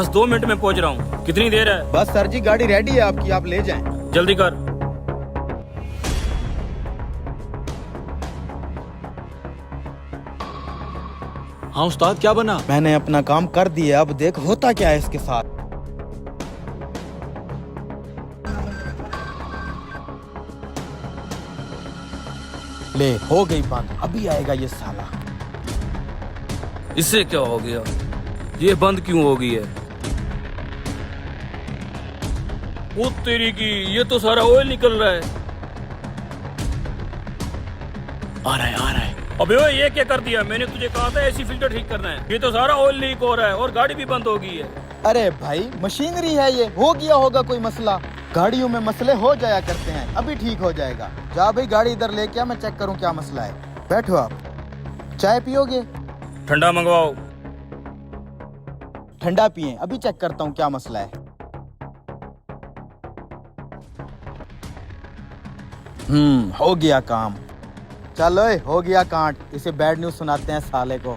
बस 2 मिनट में पहुंच रहा हूँ। कितनी देर है? बस सर जी गाड़ी रेडी है आपकी, आप ले जाएं। जल्दी कर। हाँ उस्ताद, क्या बना? मैंने अपना काम कर दिया, अब देख होता क्या है इसके साथ। ले हो गई बंद, अभी आएगा ये साला। इससे क्या हो गया? ये बंद क्यों हो गई है? वो तेरी की, ये तो सारा ऑयल निकल रहा है। आ रहा है आ रहा है। अबे ओए, ये क्या कर दिया? मैंने तुझे कहा था एसी फिल्टर ठीक करना है। ये तो सारा ऑयल लीक हो रहा है और गाड़ी भी बंद हो गई है। अरे भाई मशीनरी है ये, हो गया होगा कोई मसला। गाड़ियों में मसले हो जाया करते हैं, अभी ठीक हो जाएगा। जा भाई गाड़ी इधर लेके आ, मैं चेक करूं क्या मसला है। बैठो आप। चाय पियोगे? ठंडा मंगवाओ। ठंडा पिए, अभी चेक करता हूँ क्या मसला है। हो गया काम। चलो हो गया कांट, इसे बैड न्यूज सुनाते हैं साले को।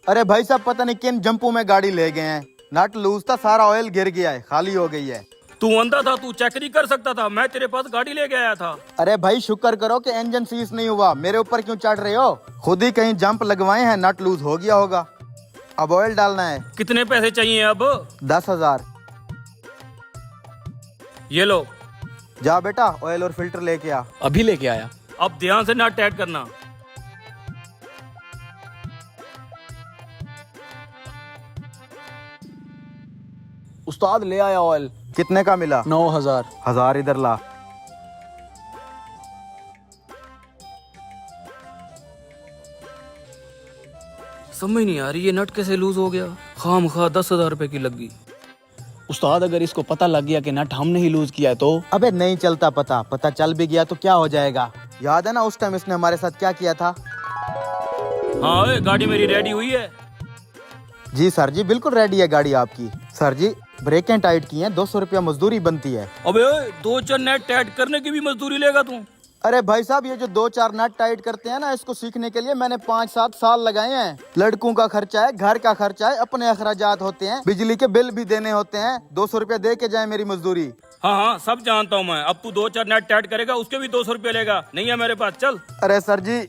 अरे भाई साहब पता नहीं किन जंपू में गाड़ी ले गए हैं, नट लूज था, सारा ऑयल गिर गया है, खाली हो गई है। तू अंधा था, तू चेक नहीं कर सकता था? मैं तेरे पास गाड़ी लेके आया था। अरे भाई शुक्र करो कि इंजन सीज नहीं हुआ, मेरे ऊपर क्यों चढ़ रहे हो? खुद ही कहीं जंप लगवाए हैं, नट लूज हो गया होगा। अब ऑयल डालना है। कितने पैसे चाहिए अब? 10,000। ये लो। जा बेटा ऑयल और फिल्टर लेके आ। अभी लेके आया। अब ध्यान से नट टाइट करना। उस्ताद ले आया ऑयल। कितने का मिला? 9,000। 1000 इधर ला। समझ नहीं आ रही ये नट कैसे लूज हो गया। खामखा 10,000 रुपए की लग गई। उस्ताद अगर इसको पता लग गया कि नट हमने ही लूज किया है तो? अबे नहीं चलता पता चल भी गया तो क्या हो जाएगा? याद है ना उस टाइम इसने हमारे साथ क्या किया था? हाँ ओए, गाड़ी मेरी रेडी हुई है। जी सर जी बिल्कुल रेडी है गाड़ी आपकी। सर जी ब्रेकें टाइट की हैं, 200 रुपया मजदूरी बनती है। अबे ओए, 2-4 नट टाइट करने की भी मजदूरी लेगा तू? अरे भाई साहब ये जो 2-4 नट टाइट करते हैं ना, इसको सीखने के लिए मैंने 5-7 साल लगाए हैं। लड़कों का खर्चा है, घर का खर्चा है, अपने अखराजात होते हैं, बिजली के बिल भी देने होते हैं। 200 रुपया दे के जाए मेरी मजदूरी। हाँ सब जानता हूँ मैं। अब तू 2-4 नट टाइट करेगा, उसके भी 200 रुपये लेगा। नहीं है मेरे पास, चल। अरे सर जी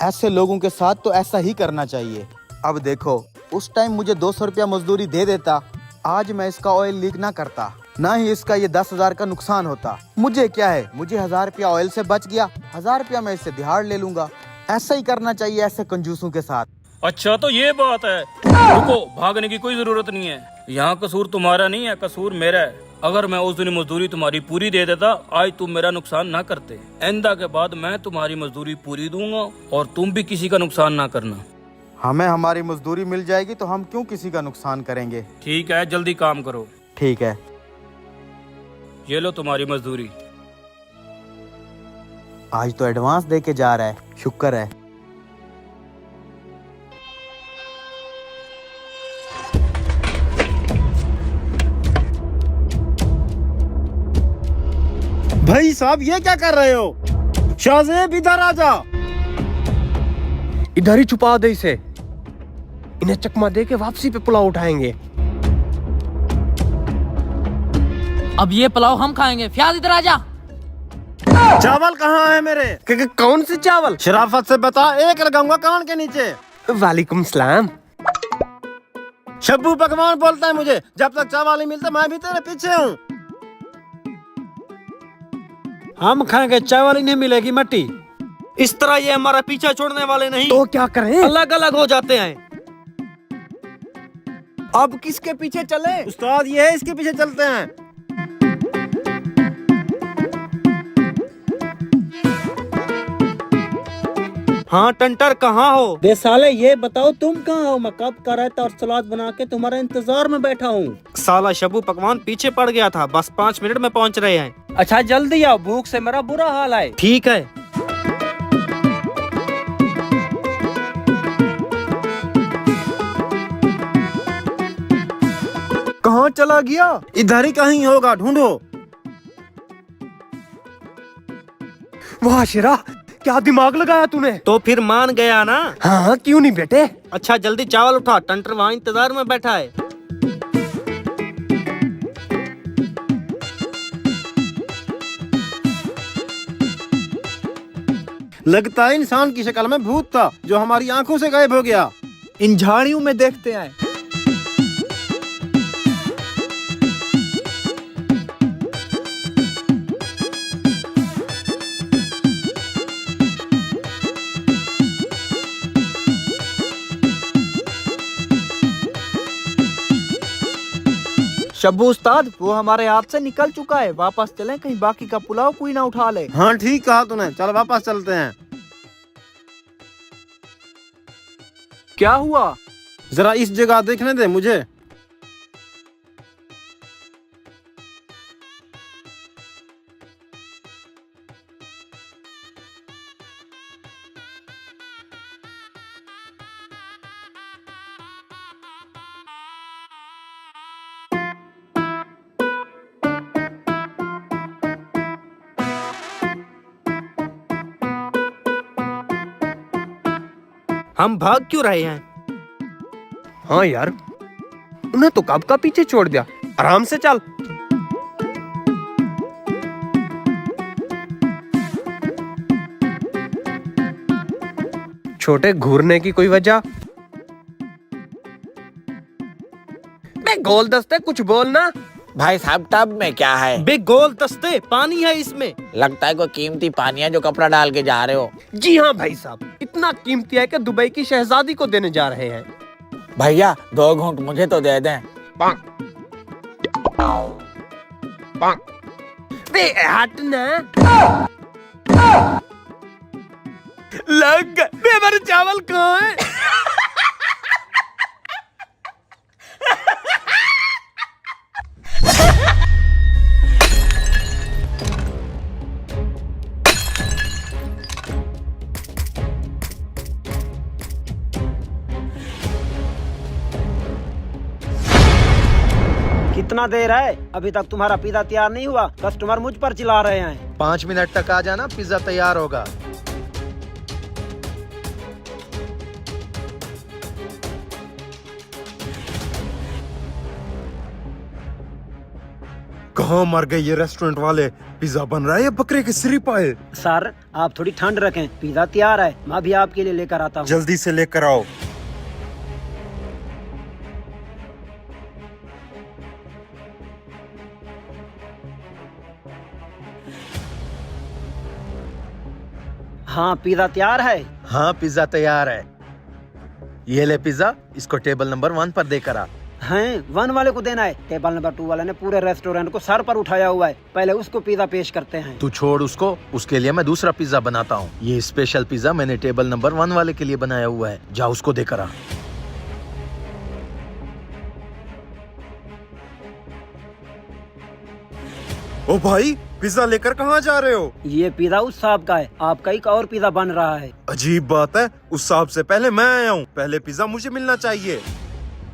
ऐसे लोगों के साथ तो ऐसा ही करना चाहिए। अब देखो उस टाइम मुझे 200 रुपया मजदूरी दे देता, आज मैं इसका ऑयल लीक ना करता, ना ही इसका ये 10,000 का नुकसान होता। मुझे क्या है, मुझे 1000 रुपया ऑयल से बच गया, 1000 रुपया मैं इससे दिहाड़ ले लूंगा। ऐसा ही करना चाहिए ऐसे कंजूसों के साथ। अच्छा तो ये बात है। रुको, भागने की कोई जरूरत नहीं है। यहाँ कसूर तुम्हारा नहीं है, कसूर मेरा है। अगर मैं उस दिन मजदूरी तुम्हारी पूरी दे देता, आज तुम मेरा नुकसान ना करते। आइंदा के बाद मैं तुम्हारी मजदूरी पूरी दूंगा और तुम भी किसी का नुकसान ना करना। हमें हमारी मजदूरी मिल जाएगी तो हम क्यों किसी का नुकसान करेंगे? ठीक है, जल्दी काम करो। ठीक है। ये लो तुम्हारी मजदूरी। आज तो एडवांस दे के जा रहा है, शुक्र है। भाई साहब ये क्या कर रहे हो? शाहजेब इधर आ जा। इधर ही छुपा दे इसे, इन्हें चकमा दे के वापसी पे पुलाव उठाएंगे। अब ये पुलाव हम खाएंगे। फ्याज इधर आ जा। चावल कहाँ है मेरे? कौन से चावल? शराफत से बता, एक लगाऊंगा कान के नीचे। वालेकुम सलाम। शब्बू पकवान बोलता है मुझे, जब तक चावल नहीं मिलता मैं भी तेरे पीछे हूँ। हम खाएंगे चावल, इन्हें मिलेगी मट्टी। इस तरह ये हमारा पीछा छोड़ने वाले नहीं। तो क्या करें? अलग अलग हो जाते हैं। अब किसके पीछे चले? उस्ताद ये है, इसके पीछे चलते हैं। हाँ टंटर कहाँ हो? बे साले ये बताओ तुम कहाँ हो? मैं कब का रहता और सलाद बना के तुम्हारे इंतजार में बैठा हूँ। साला शबू पकवान पीछे पड़ गया था, बस 5 मिनट में पहुँच रहे हैं। अच्छा जल्दी आओ, भूख से मेरा बुरा हाल है। ठीक है। कहाँ चला गया? इधर ही कहीं होगा, ढूंढो। वाह शिरा, क्या दिमाग लगाया तूने। तो फिर मान गया ना। हाँ क्यों नहीं बेटे। अच्छा जल्दी चावल उठा, टंटर वहाँ इंतजार में बैठा है। लगता है इंसान की शक्ल में भूत था जो हमारी आंखों से गायब हो गया। इन झाड़ियों में देखते हैं। शब्बू उस्ताद, वो हमारे हाथ से निकल चुका है, वापस चलें, कहीं बाकी का पुलाव कोई ना उठा ले। हाँ ठीक कहा तूने, चल वापस चलते हैं। क्या हुआ? जरा इस जगह देखने दे मुझे। हम भाग क्यों रहे हैं? हाँ यार, उन्हें तो कब का पीछे छोड़ दिया। आराम से चल। छोटे घूरने की कोई वजह? बे गोल दस्ते कुछ बोलना। भाई साहब टब में क्या है? बे गोल दस्ते पानी है इसमें। लगता है कोई कीमती पानी है जो कपड़ा डाल के जा रहे हो। जी हाँ भाई साहब, इतना कीमती है कि दुबई की शहजादी को देने जा रहे हैं। भैया 2 घूंट मुझे तो दे दें। बे हट ना। लग गए। बे मेरे चावल कहाँ है? कितना देर है? अभी तक तुम्हारा पिज्जा तैयार नहीं हुआ। कस्टमर मुझ पर चिल्ला रहे हैं। 5 मिनट तक आ जाना, पिज्जा तैयार होगा। कहाँ मर गए ये रेस्टोरेंट वाले। पिज्जा बन रहा है या बकरे के सिर आए। सर आप थोड़ी ठंड रखें, पिज्जा तैयार है, मैं भी आपके लिए लेकर आता हूँ। जल्दी से लेकर आओ। हाँ पिज्जा तैयार है। हाँ पिज्जा तैयार है। ये ले पिज्जा, इसको टेबल नंबर 1 पर देकर आ। हैं 1 वाले को देना है। टेबल नंबर 2 वाले ने पूरे रेस्टोरेंट को सर पर उठाया हुआ है। पहले उसको पिज्जा पेश करते हैं। तू छोड़ उसको, उसके लिए मैं दूसरा पिज्जा बनाता हूँ। ये स्पेशल पिज्जा मैंने टेबल नंबर 1 वाले के लिए बनाया हुआ है। जा उसको देकर आ। ओ भाई, पिज्जा लेकर कहाँ जा रहे हो? ये पिज्जा उस साहब का है, आपका एक और पिज्जा बन रहा है। अजीब बात है, उस साहब से पहले मैं आया हूँ। पहले पिज्जा मुझे मिलना चाहिए।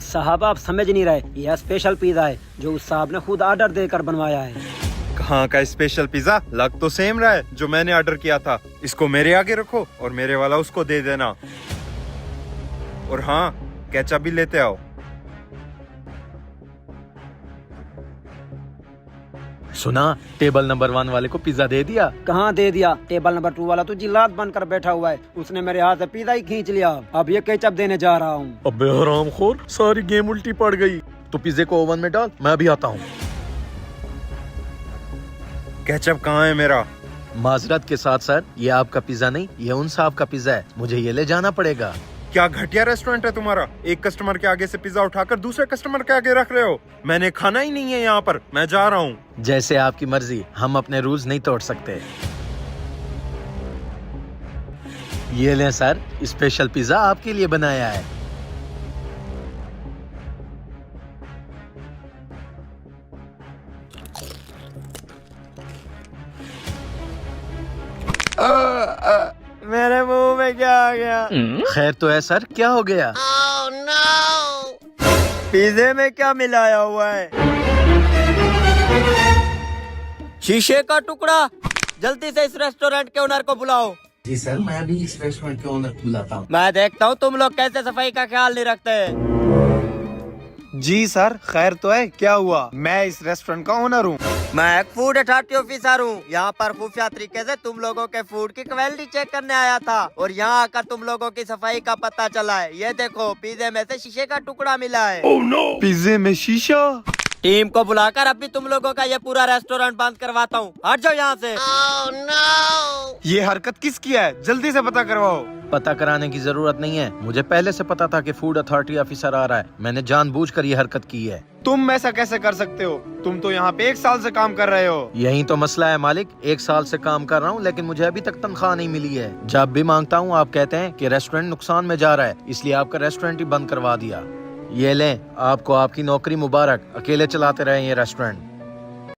साहब आप समझ नहीं रहे, यह स्पेशल पिज्जा है जो उस साहब ने खुद ऑर्डर देकर बनवाया है। कहाँ का स्पेशल पिज्जा? लग तो सेम रहा है जो मैंने ऑर्डर किया था। इसको मेरे आगे रखो और मेरे वाला उसको दे देना। और हाँ, केचप भी लेते आओ। सुना, टेबल नंबर 1 वाले को पिज्जा दे दिया। कहाँ दे दिया? टेबल नंबर 2 वाला तो जिल्लात बनकर बैठा हुआ है। उसने मेरे हाथ से पिज्जा ही खींच लिया। अब ये केचप देने जा रहा हूँ। अबे हरामखोर, सारी गेम उल्टी पड़ गई। तो पिज्जे को ओवन में डाल, मैं अभी आता हूँ। केचप कहाँ है मेरा? माजरत के साथ सर, ये आपका पिज्जा नहीं, ये उन साहब का पिज्जा है। मुझे ये ले जाना पड़ेगा। क्या घटिया रेस्टोरेंट है तुम्हारा। एक कस्टमर के आगे से पिज्जा उठाकर दूसरे कस्टमर के आगे रख रहे हो। मैंने खाना ही नहीं है यहाँ पर, मैं जा रहा हूँ। जैसे आपकी मर्जी, हम अपने रूल्स नहीं तोड़ सकते। ये लें सर, स्पेशल पिज्जा आपके लिए बनाया है। मेरे मुंह में क्या आ गया? खैर तो है सर, क्या हो गया? पिज्जे में क्या मिलाया हुआ है? शीशे का टुकड़ा। जल्दी से इस रेस्टोरेंट के ओनर को बुलाओ। जी सर, मैं अभी इस रेस्टोरेंट के ओनर को बुलाता हूँ। मैं देखता हूँ तुम लोग कैसे सफाई का ख्याल नहीं रखते। जी सर, खैर तो है, क्या हुआ? मैं इस रेस्टोरेंट का ओनर हूँ। मैं एक फूड अथॉरिटी ऑफिसर हूँ। यहाँ पर खुफिया तरीके से तुम लोगों के फूड की क्वालिटी चेक करने आया था और यहाँ आकर तुम लोगों की सफाई का पता चला है। ये देखो, पिज्जे में से शीशे का टुकड़ा मिला है। पिज्जे में शीशा? टीम को बुलाकर अभी तुम लोगों का ये पूरा रेस्टोरेंट बंद करवाता हूँ। हट जाओ यहाँ से। ये हरकत किसकी है? जल्दी से पता करवाओ। पता कराने की जरूरत नहीं है, मुझे पहले से पता था कि फूड अथॉरिटी ऑफिसर आ रहा है। मैंने जानबूझकर ये हरकत की है। तुम ऐसा कैसे कर सकते हो? तुम तो यहाँ पे 1 साल से काम कर रहे हो। यही तो मसला है मालिक, 1 साल से काम कर रहा हूँ लेकिन मुझे अभी तक तनख्वाह नहीं मिली है। जब भी मांगता हूँ आप कहते हैं कि रेस्टोरेंट नुकसान में जा रहा है, इसलिए आपका रेस्टोरेंट ही बंद करवा दिया। ये लें, आपको आपकी नौकरी मुबारक। अकेले चलाते रहे ये रेस्टोरेंट।